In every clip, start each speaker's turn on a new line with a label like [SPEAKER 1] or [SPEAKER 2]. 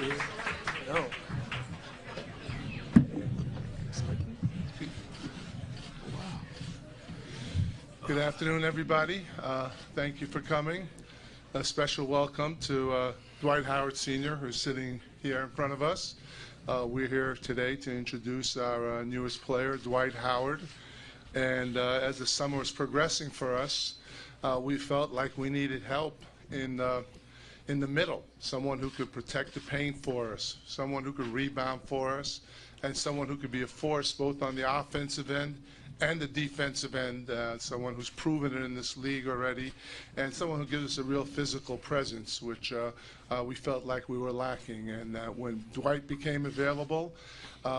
[SPEAKER 1] No.
[SPEAKER 2] Good afternoon, everybody. Thank you for coming. A special welcome to Dwight Howard Sr., who's sitting here in front of us. We're here today to introduce our newest player, Dwight Howard. And as the summer was progressing for us, we felt like we needed help in the middle, someone who could protect the paint for us, someone who could rebound for us, and someone who could be a force both on the offensive end and the defensive end, someone who's proven it in this league already, and someone who gives us a real physical presence, which we felt like we were lacking. And when Dwight became available,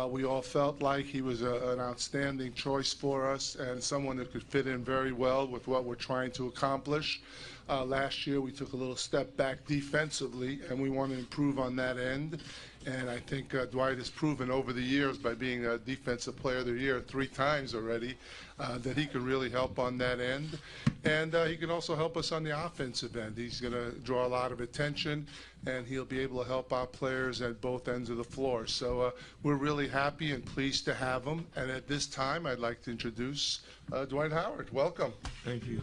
[SPEAKER 2] we all felt like he was an outstanding choice for us and someone that could fit in very well with what we're trying to accomplish. Last year we took a little step back defensively, and we want to improve on that end. And I think Dwight has proven over the years by being a Defensive Player of the Year 3 times already that he can really help on that end. And he can also help us on the offensive end. He's going to draw a lot of attention, and he'll be able to help our players at both ends of the floor. So we're really happy and pleased to have him. And at this time, I'd like to introduce Dwight Howard. Welcome.
[SPEAKER 3] Thank you.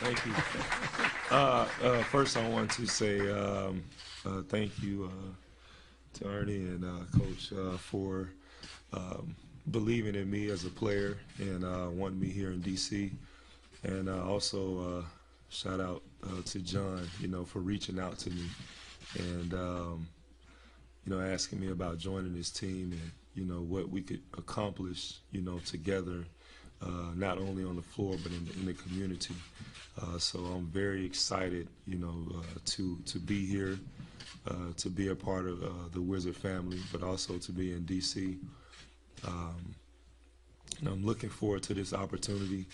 [SPEAKER 3] Thank you. First, I want to say thank you to Ernie and Coach for believing in me as a player and wanting me here in D.C. And also shout out to John, for reaching out to me and, asking me about joining this team and, what we could accomplish, together, not only on the floor but in the community. So I'm very excited, to be here, to be a part of the Wizard family, but also to be in D.C. And I'm looking forward to this opportunity.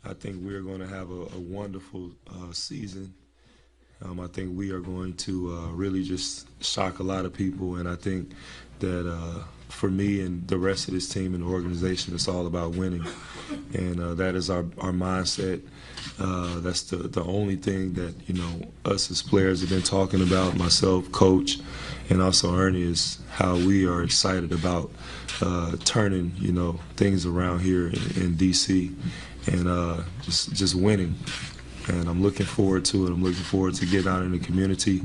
[SPEAKER 3] I think we're going to have a wonderful season. I think we are going to really just shock a lot of people, and I think that for me and the rest of this team and the organization, it's all about winning, and that is our mindset. That's the only thing that us as players have been talking about, myself, Coach, and also Ernie, is how we are excited about turning things around here in DC and just winning. And I'm looking forward to it. I'm looking forward to getting out in the community.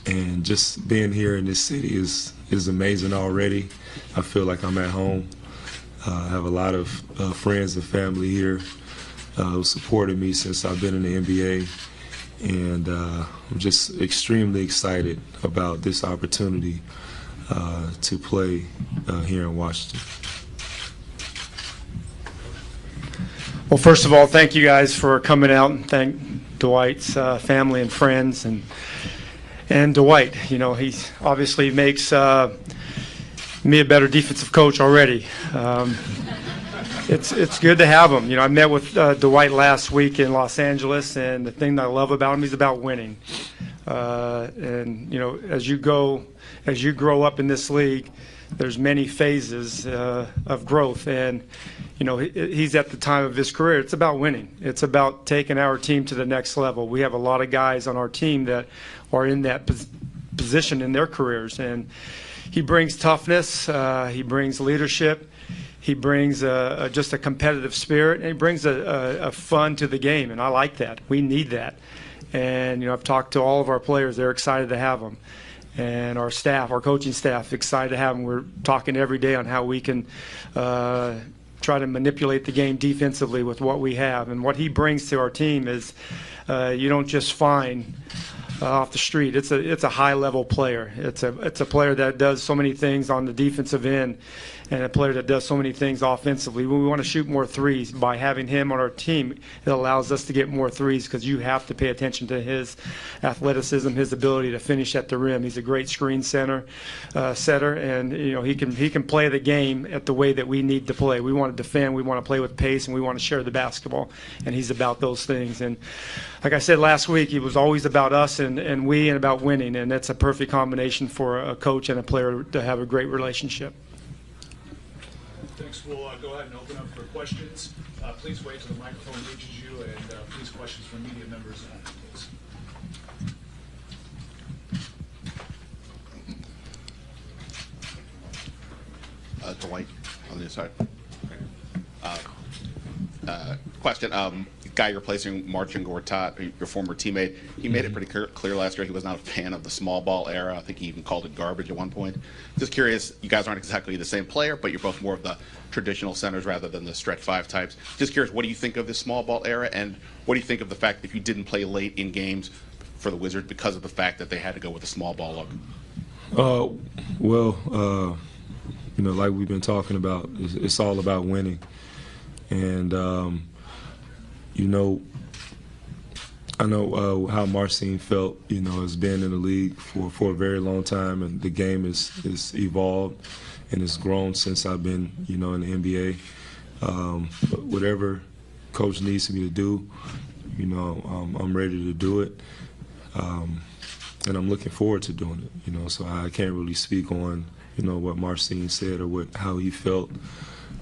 [SPEAKER 3] And just being here in this city is amazing already. I feel like I'm at home. I have a lot of friends and family here who supported me since I've been in the NBA. And I'm just extremely excited about this opportunity to play here in Washington.
[SPEAKER 1] Well, first of all, thank you guys for coming out, and thank Dwight's family and friends, and Dwight. He obviously makes me a better defensive coach already. It's good to have him. I met with Dwight last week in Los Angeles, and the thing that I love about him, he's about winning. And as you grow up in this league, there's many phases of growth, and he's at the time of his career. It's about winning. It's about taking our team to the next level. We have a lot of guys on our team that are in that position in their careers, and he brings toughness. He brings leadership. He brings just a competitive spirit, and he brings a fun to the game, and I like that. We need that. And I've talked to all of our players. They're excited to have him. And our staff, our coaching staff, excited to have him. We're talking every day on how we can try to manipulate the game defensively with what we have. And what he brings to our team is you don't just find off the street. It's a high-level player. It's a player that does so many things on the defensive end, and a player that does so many things offensively. We want to shoot more threes. By having him on our team, it allows us to get more threes because you have to pay attention to his athleticism, his ability to finish at the rim. He's a great screen setter, and he can play the game at the way that we need to play. We want to defend, we want to play with pace, and we want to share the basketball. And he's about those things. And like I said last week, he was always about us and we and about winning, and that's a perfect combination for a coach and a player to have a great relationship.
[SPEAKER 4] Thanks. We'll go ahead and open up for questions. Please wait till the microphone reaches you, and please questions from media members only, please.
[SPEAKER 5] Dwight on the other side. Question. Guy you're replacing, Marcin Gortat, your former teammate, he made it pretty clear last year he was not a fan of the small ball era. I think he even called it garbage at one point. Just curious, you guys aren't exactly the same player, but you're both more of the traditional centers rather than the stretch five types. Just curious, what do you think of this small ball era, and what do you think of the fact that if you didn't play late in games for the Wizards because of the fact that they had to go with a small ball look?
[SPEAKER 3] Like we've been talking about, it's all about winning. And, I know how Marcin felt, has been in the league for a very long time, and the game is evolved and it's grown since I've been, in the NBA. But whatever coach needs me to do, I'm ready to do it. And I'm looking forward to doing it, so I can't really speak on, what Marcin said or how he felt.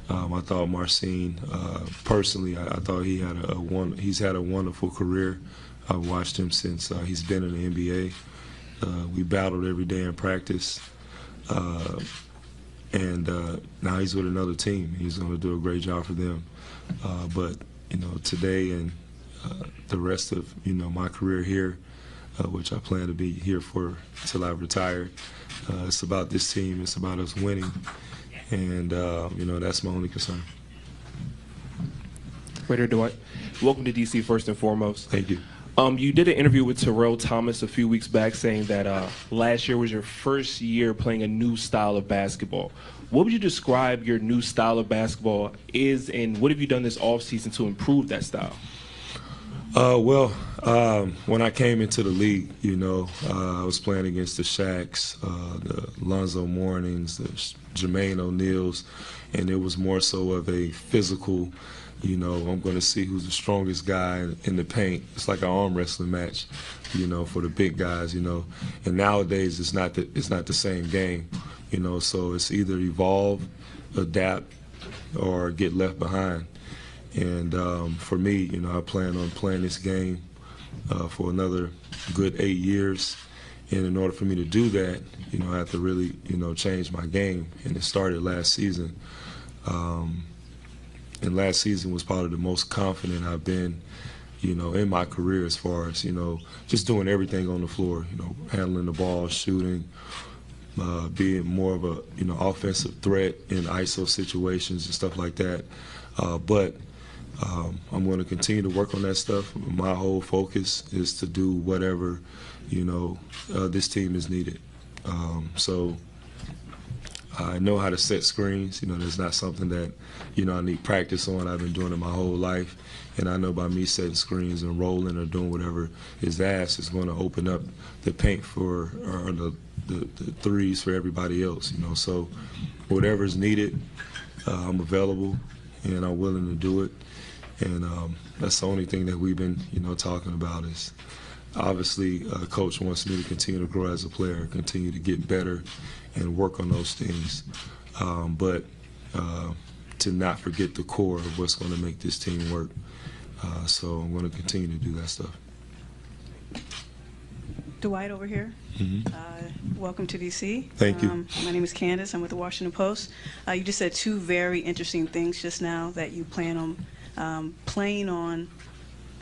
[SPEAKER 3] I thought Marcin, personally, I thought he's had a wonderful career. I've watched him since he's been in the NBA. We battled every day in practice. And now he's with another team. He's going to do a great job for them. But, today and the rest of, my career here, which I plan to be here for until I retire, it's about this team. It's about us winning. And, that's my only concern.
[SPEAKER 6] Waiter Dwight, welcome to D.C. first and foremost.
[SPEAKER 3] Thank you.
[SPEAKER 6] You did an interview with Terrell Thomas a few weeks back saying that last year was your first year playing a new style of basketball. What would you describe your new style of basketball is, and what have you done this offseason to improve that style? When I came into the league, I was playing against the Shaqs, the Lonzo Mournings, the Jermaine O'Neals, and it was more so of a physical, I'm going to see who's the strongest guy in the paint. It's like an arm wrestling match, for the big guys, And nowadays it's not the same game, So it's either evolve, adapt, or get left behind. And for me, I plan on playing this game for another good 8 years. And in order for me to do that, I have to really, change my game. And it started last season. And last season was probably the most confident I've been, in my career as far as, just doing everything on the floor, handling the ball, shooting, being more of a, offensive threat in ISO situations and stuff like that. But I'm going to continue to work on that stuff. My whole focus is to do whatever, this team is needed. So I know how to set screens. That's not something that, I need practice on. I've been doing it my whole life. And I know by me setting screens and rolling or doing whatever is asked is going to open up the paint for or the threes for everybody else, So whatever's needed, I'm available and I'm willing to do it. And that's the only thing that we've been, talking about is obviously Coach wants me to continue to grow as a player, continue to get better and work on those things. But to not forget the core of what's going to make this team work. So I'm going to continue to do that stuff.
[SPEAKER 7] Dwight over here. Welcome to D.C.
[SPEAKER 3] Thank you.
[SPEAKER 7] My name is Candace. I'm with the Washington Post. You just said two very interesting things just now, that you plan on playing on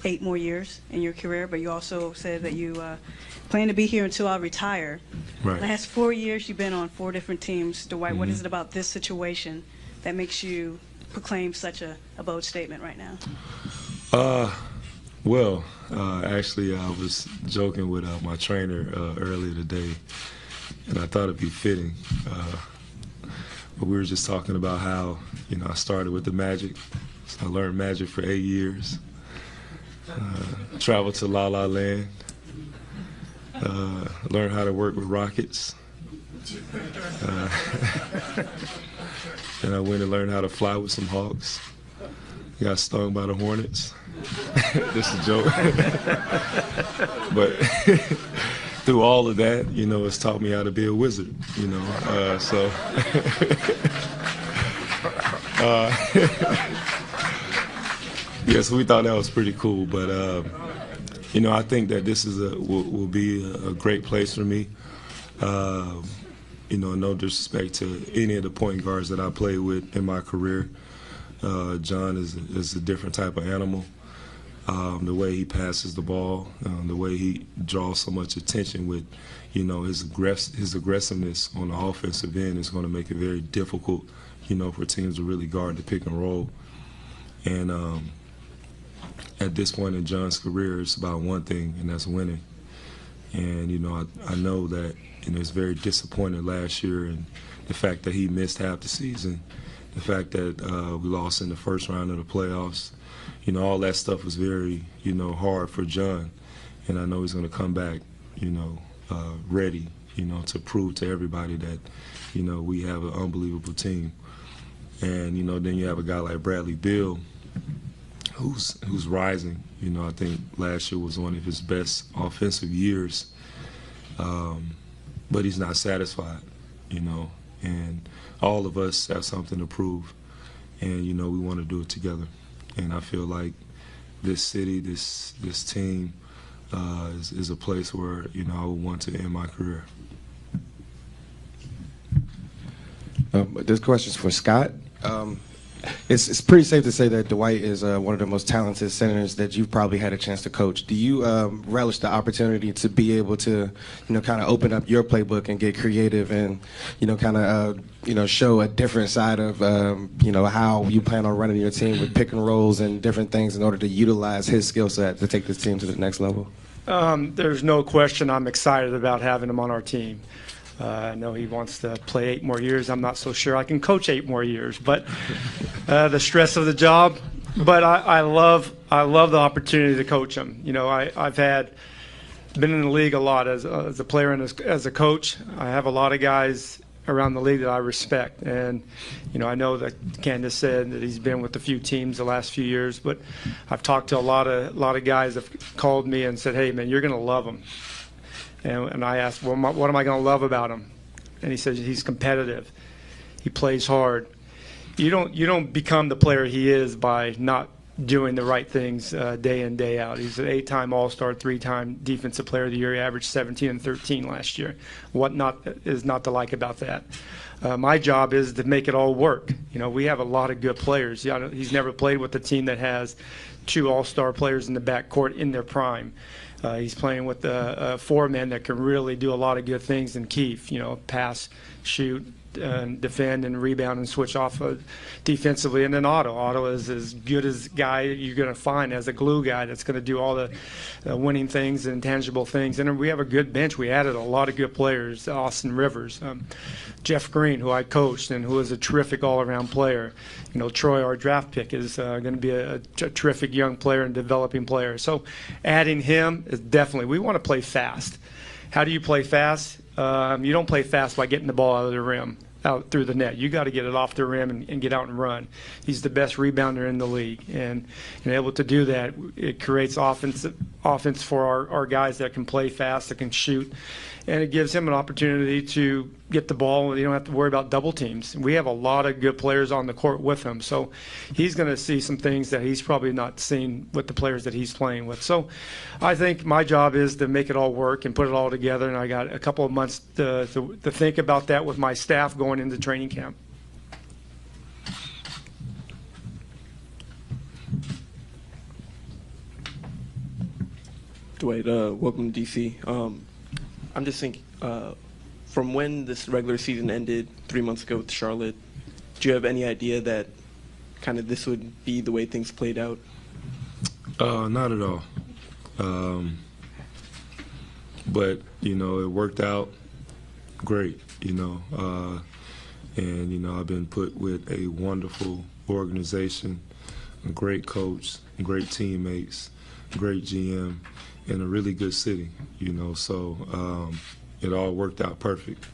[SPEAKER 7] 8 more years in your career, but you also said that you plan to be here until I retire.
[SPEAKER 3] Right.
[SPEAKER 7] Last 4 years, you've been on 4 different teams. Dwight, what is it about this situation that makes you proclaim such a bold statement right now?
[SPEAKER 3] Actually, I was joking with my trainer earlier today, and I thought it'd be fitting. But we were just talking about how, I started with the Magic. So I learned Magic for 8 years. Traveled to La La Land. Learned how to work with Rockets. And I went and learned how to fly with some Hawks. Got stung by the Hornets. This is a joke. But through all of that, it's taught me how to be a wizard, so. So we thought that was pretty cool. But, I think that this is will be a great place for me.
[SPEAKER 6] no disrespect to any of the point guards that I played with in my career. John is a different type of animal. The way he passes the ball, the way he draws so much attention with, his aggressiveness on the offensive end is going to make it very difficult, for teams to really guard the pick and roll. And at this point in John's career, it's about one thing, and that's winning. And, I know that, it's very disappointing last year, and the fact that he missed half the season, the fact that we lost in the first round of the playoffs, all that stuff was very, hard for John. And I know he's going to come back, ready, to prove to everybody that, we have an unbelievable team. And, then you have a guy like Bradley Beal, who's rising. I think last year was one of his best offensive years. But he's not satisfied, and all of us have something to prove. And, we want to do it together. And I feel like this city, this team is a place where, I would want to end my career.
[SPEAKER 8] This question's for Scott. It's pretty safe to say that Dwight is one of the most talented centers that you've probably had a chance to coach. Do you relish the opportunity to be able to, kind of open up your playbook and get creative and, kind of, show a different side of, how you plan on running your team with pick and rolls and different things in order to utilize his skill set to take this team to the next level?
[SPEAKER 1] There's no question I'm excited about having him on our team. I know he wants to play 8 more years. I'm not so sure I can coach 8 more years, but the stress of the job. But I love the opportunity to coach him. I've been in the league a lot as a player and as a coach. I have a lot of guys around the league that I respect, and I know that Candace said that he's been with a few teams the last few years, but I've talked to a lot of guys that have called me and said, "Hey, man, you're going to love him." And I asked, well, what am I going to love about him? And he says he's competitive. He plays hard. You don't become the player he is by not doing the right things day in, day out. He's an 8-time All-Star, 3-time Defensive Player of the Year. He averaged 17 and 13 last year. What is not to like about that? My job is to make it all work. We have a lot of good players. He's never played with a team that has 2 All-Star players in the backcourt in their prime. He's playing with 4 men that can really do a lot of good things in Keefe, pass, shoot, defend and rebound and switch off defensively. And then Otto is as good as guy you're going to find as a glue guy that's going to do all the winning things and intangible things. And we have a good bench. We added a lot of good players. Austin Rivers, Jeff Green, who I coached and who is a terrific all-around player. Troy, our draft pick, is going to be a terrific young player and developing player. So adding him is definitely, we want to play fast. How do you play fast? You don't play fast by getting the ball out of the rim, out through the net. You got to get it off the rim and get out and run. He's the best rebounder in the league, and able to do that, it creates offense for our guys that can play fast, that can shoot, and it gives him an opportunity to get the ball. You don't have to worry about double teams. We have a lot of good players on the court with him, so he's going to see some things that he's probably not seen with the players that he's playing with. So I think my job is to make it all work and put it all together, and I got a couple of months to think about that with my staff going into training camp.
[SPEAKER 9] Dwight, welcome to DC. I'm just thinking, from when this regular season ended 3 months ago with Charlotte, do you have any idea that kind of this would be the way things played out?
[SPEAKER 6] Not at all. But, it worked out great, and, I've been put with a wonderful organization, a great coach, great teammates, great GM, in a really good city, so it all worked out perfect.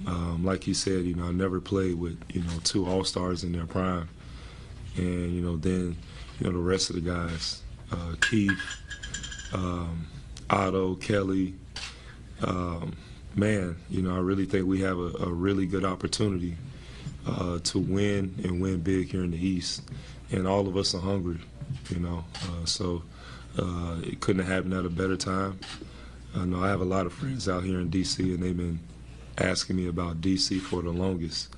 [SPEAKER 6] Like he said, I never played with, 2 All-Stars in their prime. And, then, the rest of the guys, Keith, Otto, Kelly, man, I really think we have a really good opportunity to win and win big here in the East. And all of us are hungry, so it couldn't have happened at a better time. I know I have a lot of friends out here in D.C., and they've been asking me about DC for the longest,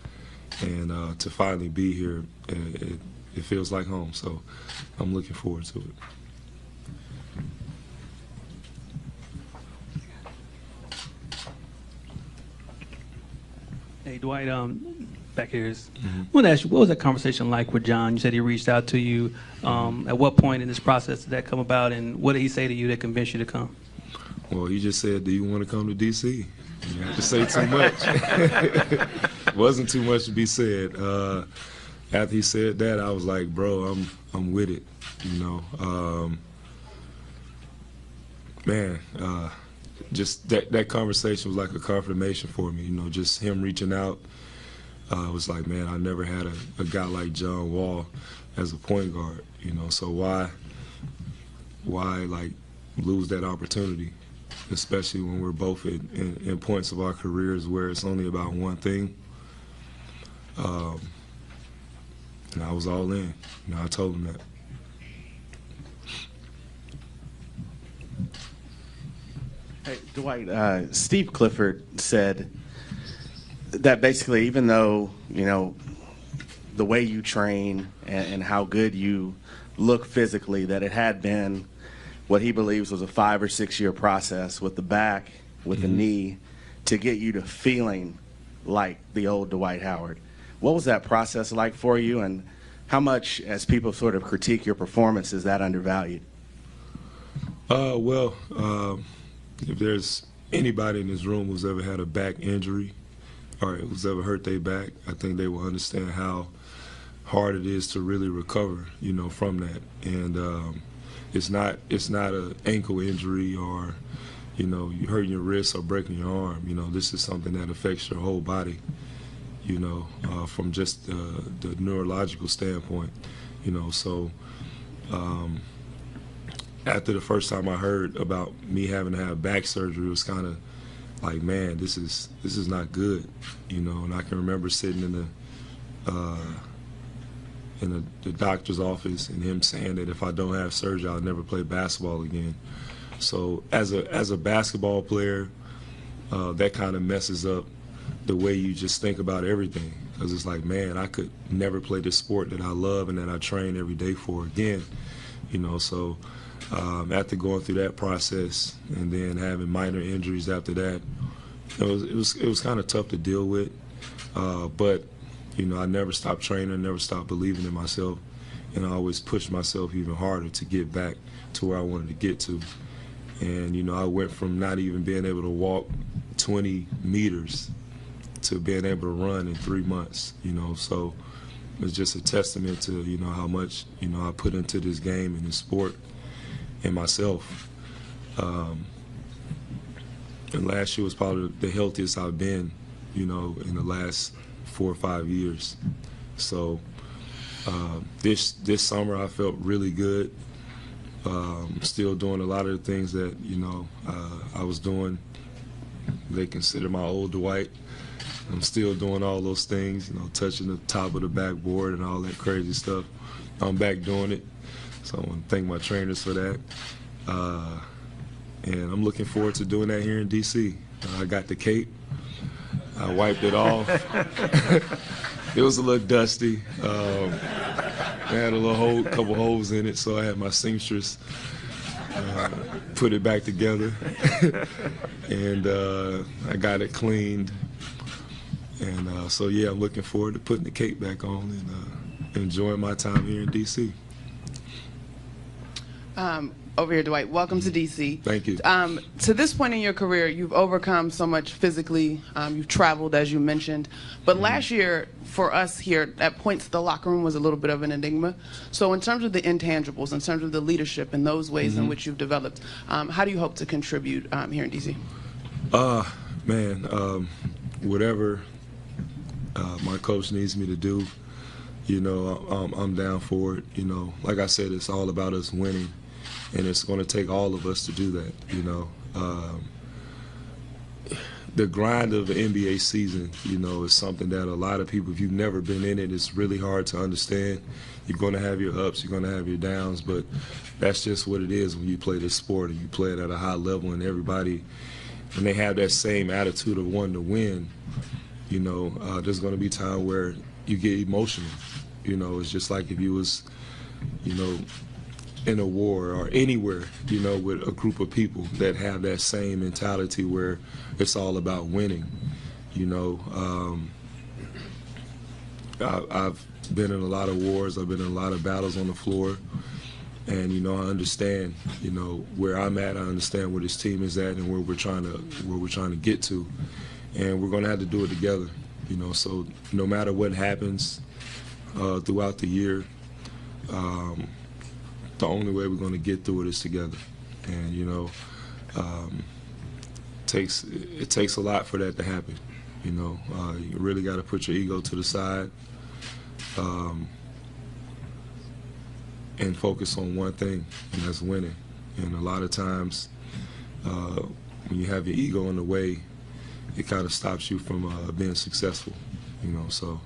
[SPEAKER 6] and to finally be here, it feels like home. So I'm looking forward to it.
[SPEAKER 10] Hey, Dwight, back here is, I want to ask you, what was that conversation like with John? You said he reached out to you. At what point in this process did that come about, and what did he say to you that convinced you to come?
[SPEAKER 6] Well, he just said, do you want to come to D.C.? You didn't have to say too much. Wasn't too much to be said. After he said that, I was like, bro, I'm with it, you know. Man, just that conversation was like a confirmation for me, you know, just him reaching out. Was like, man, I never had a guy like John Wall as a point guard, you know, so why like lose that opportunity, especially when we're both in points of our careers where it's only about one thing. And I was all in, you know, I told him that.
[SPEAKER 11] Hey, Dwight, Steve Clifford said that basically, even though, you know, the way you train and how good you look physically, that it had been what he believes was a 5 or 6 year process with the back, with the knee, to get you to feeling like the old Dwight Howard. What was that process like for you, and how much, as people sort of critique your performance, is that undervalued?
[SPEAKER 6] Well, if there's anybody in this room who's ever had a back injury or who's ever hurt their back, I think they will understand how hard it is to really recover, you know, from that. And it's not an ankle injury or, you know, you hurting your wrist or breaking your arm. You know, this is something that affects your whole body, you know, from just the neurological standpoint, you know. So after the first time I heard about me having to have back surgery, it was kind of like, man, this is not good, you know. And I can remember sitting in the doctor's office and him saying that if I don't have surgery, I'll never play basketball again. So as a basketball player, that kind of messes up the way you just think about everything, because it's like, man, I could never play this sport that I love and that I train every day for again, you know. So after going through that process and then having minor injuries after that, it was kind of tough to deal with. But you know, I never stopped training, never stopped believing in myself, and I always pushed myself even harder to get back to where I wanted to get to. And you know, I went from not even being able to walk 20 meters to being able to run in 3 months. You know, so it's just a testament to, you know, how much, you know, I put into this game and this sport and myself. And last year was probably the healthiest I've been, you know, in the last 4 or 5 years. So this summer I felt really good. Still doing a lot of the things that, you know, I was doing. They consider my old Dwight. I'm still doing all those things, you know, touching the top of the backboard and all that crazy stuff. I'm back doing it. So I want to thank my trainers for that. And I'm looking forward to doing that here in D.C. I got the cape. I wiped it off. It was a little dusty. I had a couple holes in it, so I had my seamstress put it back together. And I got it cleaned. And so, yeah, I'm looking forward to putting the cape back on and enjoying my time here in D.C.
[SPEAKER 12] Over here, Dwight. Welcome to D.C.
[SPEAKER 6] Thank you.
[SPEAKER 12] To this point in your career, you've overcome so much physically. You've traveled, as you mentioned. But last year, for us here, at points, the locker room was a little bit of an enigma. So in terms of the intangibles, in terms of the leadership and those ways in which you've developed, how do you hope to contribute here in D.C.?
[SPEAKER 6] Man, whatever my coach needs me to do, you know, I'm down for it. You know, like I said, it's all about us winning. And it's going to take all of us to do that, you know. The grind of the NBA season, you know, is something that a lot of people, if you've never been in it, it's really hard to understand. You're going to have your ups, you're going to have your downs, but that's just what it is when you play this sport and you play it at a high level and everybody and they have that same attitude of wanting to win, you know, there's going to be time where you get emotional. You know, it's just like if you was, you know, in a war or anywhere, you know, with a group of people that have that same mentality where it's all about winning. You know, I've been in a lot of wars. I've been in a lot of battles on the floor. And, you know, I understand, you know, where I'm at. I understand where this team is at and where we're trying to get to. And we're going to have to do it together, you know. So no matter what happens throughout the year, the only way we're going to get through it is together. And, you know, it takes a lot for that to happen. You know, you really got to put your ego to the side and focus on one thing, and that's winning. And a lot of times when you have your ego in the way, it kind of stops you from being successful, you know. So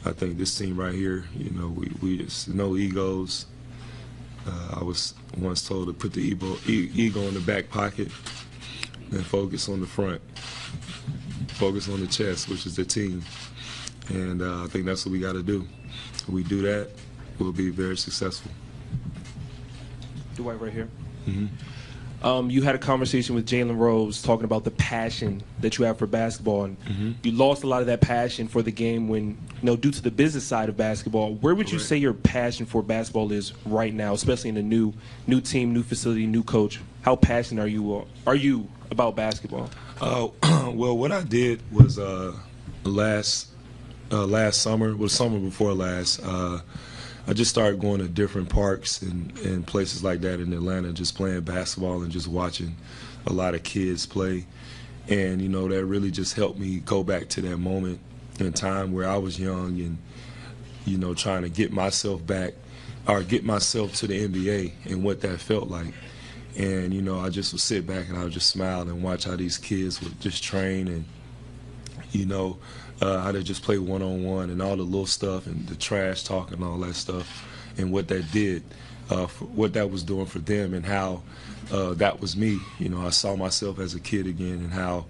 [SPEAKER 6] I think this team right here, you know, it's no egos. I was once told to put the ego in the back pocket and focus on the front. Focus on the chest, which is the team. And I think that's what we got to do. If we do that, we'll be very successful.
[SPEAKER 13] Dwight, right here.
[SPEAKER 6] Mm-hmm.
[SPEAKER 13] You had a conversation with Jalen Rose talking about the passion that you have for basketball, and
[SPEAKER 6] Mm-hmm.
[SPEAKER 13] you lost a lot of that passion for the game when, you know, due to the business side of basketball. Where would you
[SPEAKER 6] Correct.
[SPEAKER 13] say your passion for basketball is right now, especially in a new team, new facility, new coach? How passionate are you about basketball?
[SPEAKER 6] Well, what I did was last summer, summer before last, I just started going to different parks and places like that in Atlanta, just playing basketball and just watching a lot of kids play. And, you know, that really just helped me go back to that moment in time where I was young and, you know, trying to get myself back or get myself to the NBA and what that felt like. And, you know, I just would sit back and I would just smile and watch how these kids would just train and, you know, how they just play one-on-one and all the little stuff and the trash talk and all that stuff and what that did, what that was doing for them and how that was me. You know, I saw myself as a kid again and how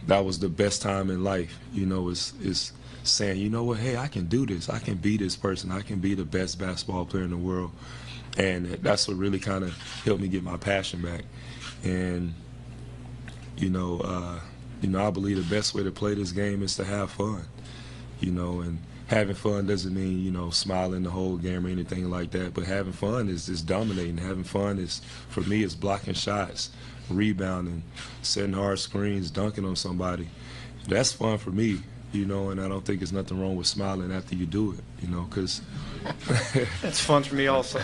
[SPEAKER 6] that was the best time in life, you know, is saying, you know what, hey, I can do this. I can be this person. I can be the best basketball player in the world. And that's what really kind of helped me get my passion back. And, you know, I believe the best way to play this game is to have fun, you know, and having fun doesn't mean, you know, smiling the whole game or anything like that, but having fun is dominating. Having fun is, for me, is blocking shots, rebounding, setting hard screens, dunking on somebody. That's fun for me, you know, and I don't think there's nothing wrong with smiling after you do it, you know, because
[SPEAKER 1] It's fun for me also.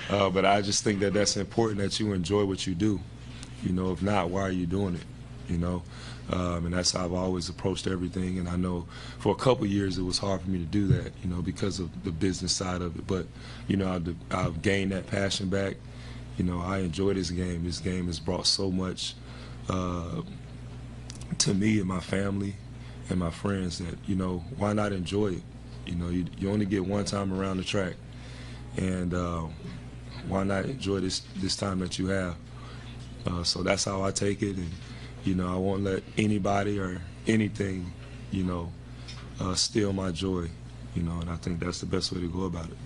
[SPEAKER 6] but I just think that that's important that you enjoy what you do. You know, if not, why are you doing it? You know, and that's how I've always approached everything. And I know for a couple of years it was hard for me to do that, you know, because of the business side of it. But, you know, I've gained that passion back. You know, I enjoy this game. This game has brought so much to me and my family and my friends that, you know, why not enjoy it? You know, you only get one time around the track. And why not enjoy this time that you have? So that's how I take it, and, you know, I won't let anybody or anything, you know, steal my joy, you know, and I think that's the best way to go about it.